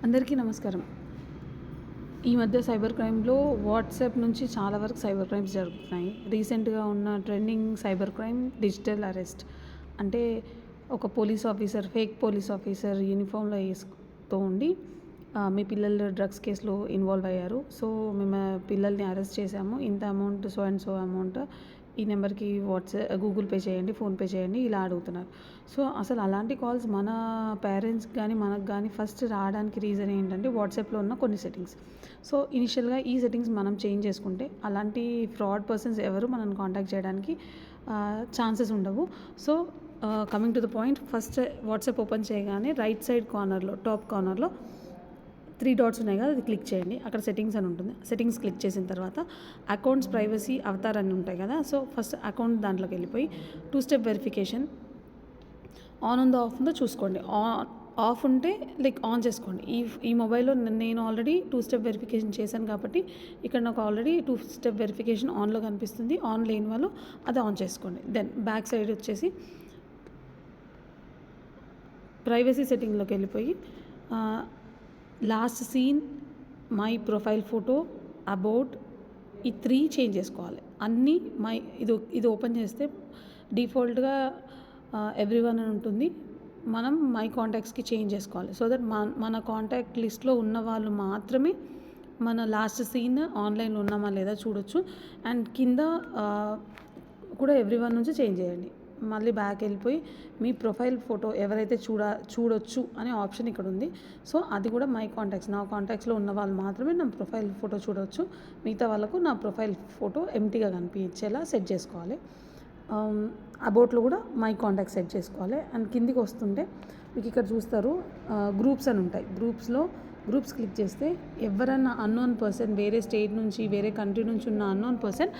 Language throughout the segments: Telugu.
అందరికీ నమస్కారం. ఈ మధ్య సైబర్ క్రైమ్‌లో వాట్సాప్ నుంచి చాలా వరకు సైబర్ క్రైమ్స్ జరుగుతున్నాయి. రీసెంట్‌గా ఉన్న trending cyber crime digital arrest. అంటే ఒక police officer, fake police officer యూనిఫామ్‌లో తో ఉండి మీ పిల్లలు డ్రగ్స్ కేస్‌లో ఇన్వాల్వ్ అయ్యారు. సో, మేము పిల్లల్ని అరెస్ట్ చేశాము. ఇంత amount so and so amount ఈ నెంబర్‌కి గూగుల్ పే చేయండి, ఫోన్‌పే చేయండి ఇలా అడుగుతున్నారు. సో, అసలు అలాంటి కాల్స్ మన పేరెంట్స్‌కి గానీ, మనకు గానీ ఫస్ట్ రావడానికి రీజన్ ఏంటంటే వాట్సాప్‌లో ఉన్న కొన్ని సెట్టింగ్స్. సో, ఇనిషియల్‌గా ఈ సెట్టింగ్స్ మనం చేంజ్ చేసుకుంటే అలాంటి ఫ్రాడ్ పర్సన్స్ ఎవరు మనల్ని కాంటాక్ట్ చేయడానికి ఛాన్సెస్ ఉండవు. So, coming to the point, first WhatsApp open చేయగానే రైట్ సైడ్ కార్నర్‌లో, టాప్ కార్నర్‌లో 3 డాట్స్ ఉన్నాయి కదా, అది క్లిక్ చేయండి. అక్కడ సెట్టింగ్స్ అని ఉంటుంది. సెట్టింగ్స్ క్లిక్ చేసిన తర్వాత అకౌంట్స్ ప్రైవసీ అవతార్ అని ఉంటాయి కదా, సో ఫస్ట్ అకౌంట్ దాంట్లోకి వెళ్ళిపోయి 2 స్టెప్ వెరిఫికేషన్ ఆన్ ఉందో ఆఫ్ ఉందో చూసుకోండి. ఆఫ్ ఉంటే ఆన్ చేసుకోండి. ఈ మొబైల్లో నేను ఆల్రెడీ 2 స్టెప్ వెరిఫికేషన్ చేశాను కాబట్టి ఇక్కడ నాకు ఆల్రెడీ 2 స్టెప్ వెరిఫికేషన్ ఆన్లో కనిపిస్తుంది. ఆన్ లేని వాళ్ళు అది ఆన్ చేసుకోండి. దెన్ బ్యాక్ సైడ్ వచ్చేసి ప్రైవసీ సెట్టింగ్లోకి వెళ్ళిపోయి last seen, my profile photo, about, ఈ 3 చేంజ్ చేసుకోవాలి. అన్నీ ఇది ఓపెన్ చేస్తే డిఫాల్ట్గా ఎవ్రీవన్ అని ఉంటుంది. మనం మై కాంటాక్ట్స్కి చేంజ్ చేసుకోవాలి. సో దట్ మన కాంటాక్ట్ లిస్ట్లో ఉన్న వాళ్ళు మాత్రమే మన లాస్ట్ సీన్ ఆన్లైన్లో ఉన్నామా లేదా చూడొచ్చు. అండ్ కింద కూడా ఎవ్రీవన్ నుంచి చేంజ్ చేయండి. మళ్ళీ బ్యాక్ వెళ్ళిపోయి మీ ప్రొఫైల్ ఫోటో ఎవరైతే చూడొచ్చు అనే ఆప్షన్ ఇక్కడ ఉంది. సో అది కూడా మై కాంటాక్ట్స్, నా కాంటాక్ట్స్లో ఉన్న వాళ్ళు మాత్రమే నా ప్రొఫైల్ ఫోటో చూడవచ్చు. మిగతా వాళ్ళకు నా ప్రొఫైల్ ఫోటో ఎంటీగా కనిపించేలా సెట్ చేసుకోవాలి. అబౌట్లో కూడా మై కాంటాక్ట్ సెట్ చేసుకోవాలి. అండ్ కిందికి వస్తుంటే మీకు ఇక్కడ చూస్తారు గ్రూప్స్ అని ఉంటాయి. గ్రూప్స్ క్లిక్ చేస్తే ఎవరన్నా అన్నోన్ పర్సన్, వేరే స్టేట్ నుంచి, వేరే కంట్రీ నుంచి ఉన్న అన్నోన్ పర్సన్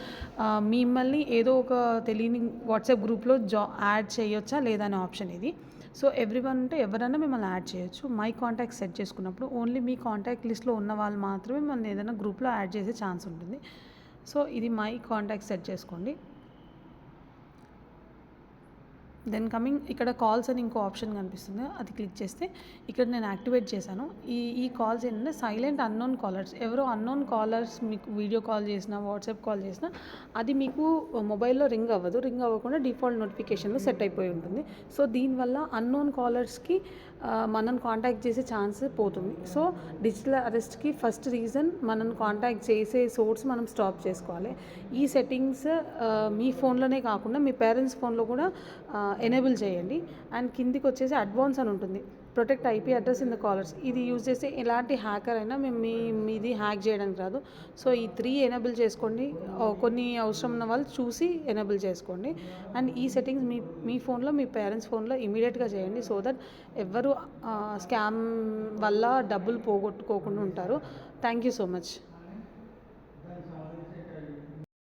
మిమ్మల్ని ఏదో ఒక తెలియని వాట్సాప్ గ్రూప్లో యాడ్ చేయొచ్చా లేదా అనే ఆప్షన్ ఇది. సో ఎవ్రీవన్ అంటే ఎవరైనా మిమ్మల్ని యాడ్ చేయొచ్చు. మై కాంటాక్ట్ సెట్ చేసుకున్నప్పుడు ఓన్లీ మీ కాంటాక్ట్ లిస్ట్లో ఉన్న వాళ్ళు మాత్రమే మిమ్మల్ని ఏదైనా గ్రూప్లో యాడ్ చేసే ఛాన్స్ ఉంటుంది. సో ఇది మై కాంటాక్ట్ సెట్ చేసుకోండి. దెన్ ఇక్కడ కాల్స్ అని ఇంకో ఆప్షన్ కనిపిస్తుంది, అది క్లిక్ చేస్తే ఇక్కడ నేను యాక్టివేట్ చేశాను. ఈ కాల్స్ ఏంటంటే సైలెంట్ అన్నోన్ కాలర్స్. ఎవరో అన్నోన్ కాలర్స్ మీకు వీడియో కాల్ చేసినా, వాట్సాప్ కాల్ చేసినా అది మీకు మొబైల్లో రింగ్ అవ్వదు. రింగ్ అవ్వకుండా డిఫాల్ట్ నోటిఫికేషన్లో సెట్ అయిపోయి ఉంటుంది. సో దీనివల్ల అన్నోన్ కాలర్స్కి మనల్ని కాంటాక్ట్ చేసే ఛాన్స్ పోతుంది. సో డిజిటల్ అరెస్ట్కి ఫస్ట్ రీజన్ మనల్ని కాంటాక్ట్ చేసే సోర్స్ మనం స్టాప్ చేసుకోవాలి. ఈ సెట్టింగ్స్ మీ ఫోన్లోనే కాకుండా మీ పేరెంట్స్ ఫోన్లో కూడా ఎనేబుల్ చేయండి. అండ్ కిందికి వచ్చేసి అడ్వాన్స్ అని ఉంటుంది, protect IP address in the callers. ఇది యూజ్ చేస్తే ఎలాంటి హ్యాకర్ అయినా మీది హ్యాక్ చేయడానికి రాదు. సో ఈ 3 ఎనేబుల్ చేసుకోండి. కొన్ని అవసరం ఉన్న వాళ్ళు చూసి ఎనేబుల్ చేసుకోండి. అండ్ ఈ సెట్టింగ్స్ మీ ఫోన్లో, మీ పేరెంట్స్ ఫోన్లో ఇమీడియట్గా చేయండి. సో దట్ ఎవ్వరు స్కామ్ వల్ల డబ్బులు పోగొట్టుకోకుండా ఉంటారు. Thank you so much.